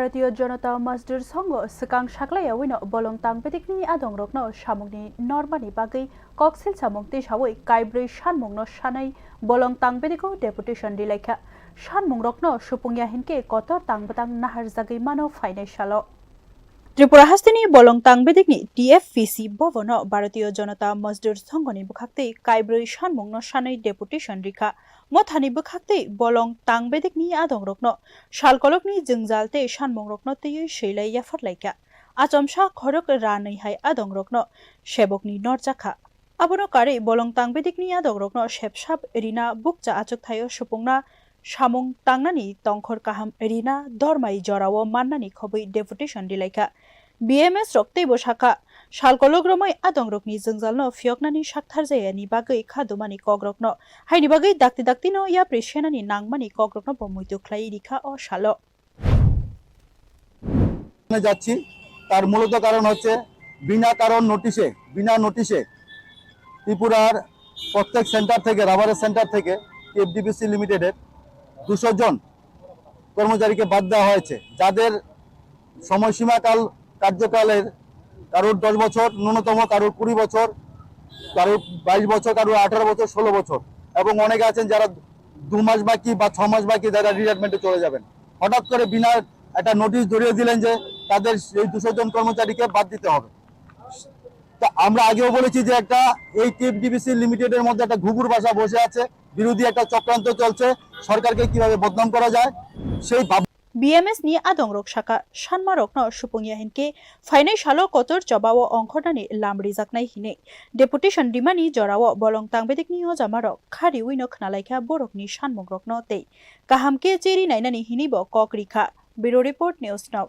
भारतीय जनता मजदुर संघ सिगां साग्लायावैनो बलं तांबेदिकनि आदंरकनो सामुंनि नरमानि बागै कक्सिल सामुं तिसावै काइब्रै सानमुंनो सानै बलं तांबेदिको डेपुटेशन दिलायखा सानमुंरकनो सुपुंया हिनके कतर तांबेदां नाहार जागै मानो फाइनाय सालो त्रिपुरा हास्तिनि बलं तांबेदिकनि टीएफपीसी भवनो भारतीय जनता मजदुर संघनि बुखाक्तै काइब्रै सानमुंनो सानै डेपुटेशन रिखा मथानि बुखाक्तै बलं तांबेदिकनि आदंरकनो सालकलकनि जोंजालते सानमुंरकनो तैयै सैलाय याफरलायका आचमसा खरक रानैहाय आदंरकनो सेबकनि नरजाखा आबनो कारै बलं तांबेदिकनि आदंरकनो सेबसाब रिना बुकजा आचक थायो सुपुंना सामुं तांनानि तंखर काहाम रिना धर्माई जरावो माननानि खबै डेपुटेशन दिलायका बीएमएस रक्तै बसाखा सालकलग्रमै आदंरकनि जोंजालनो फियकनानि साक्थार जायानि बागै खादुमानि कग्रकनो हायनि बागै दाक्ति दाक्तिनो या प्रेसियानानि नांमानि कग्रकनो बमुइतु ख्लाई रिखा ও সালো যাচ্ছি তার মূলত কারণ হচ্ছে বিনা নোটিশে ত্রিপুরার প্রত্যেক সেন্টার থেকে রাবারের সেন্টার থেকে এফডিপিসি লিমিটেডের 200 জন কর্মচারীকে বাদ দেওয়া হয়েছে, যাদের সময়সীমা কার্যকালের কারোর 10 বছর ন্যূনতম, কারোর 20 বছর, কারোর 22 বছর, কারোর 18 বছর, 16 বছর, এবং অনেকে আছেন যারা 2 মাস বাকি বা 6 মাস বাকি যারা রিটায়ারমেন্টে চলে যাবেন। হঠাৎ করে বিনা একটা নোটিশ ধরিয়ে দিলেন যে তাদের এই 200 জন কর্মচারীকে বাদ দিতে হবে। তা আমরা আগেও বলেছি যে এই টিএফডিবিসি লিমিটেডের মধ্যে একটা ঘুঘুর বাসা বসে আছে, বিরোধী একটা চক্রান্ত চলছে, সরকারকে কিভাবে বদনাম করা যায় সেই BMS ni adongrok shaka shanmarokno supungya hinke fainai shalo kotor jobawo ongkhornani lamri jaknai hine deputation dimani jorawo bolong tangbedik ni hojamarok khari wino khnalaikha borokni shanmungrokno tei kahamke cheri nainani hinibo kokrikha bureau report news now।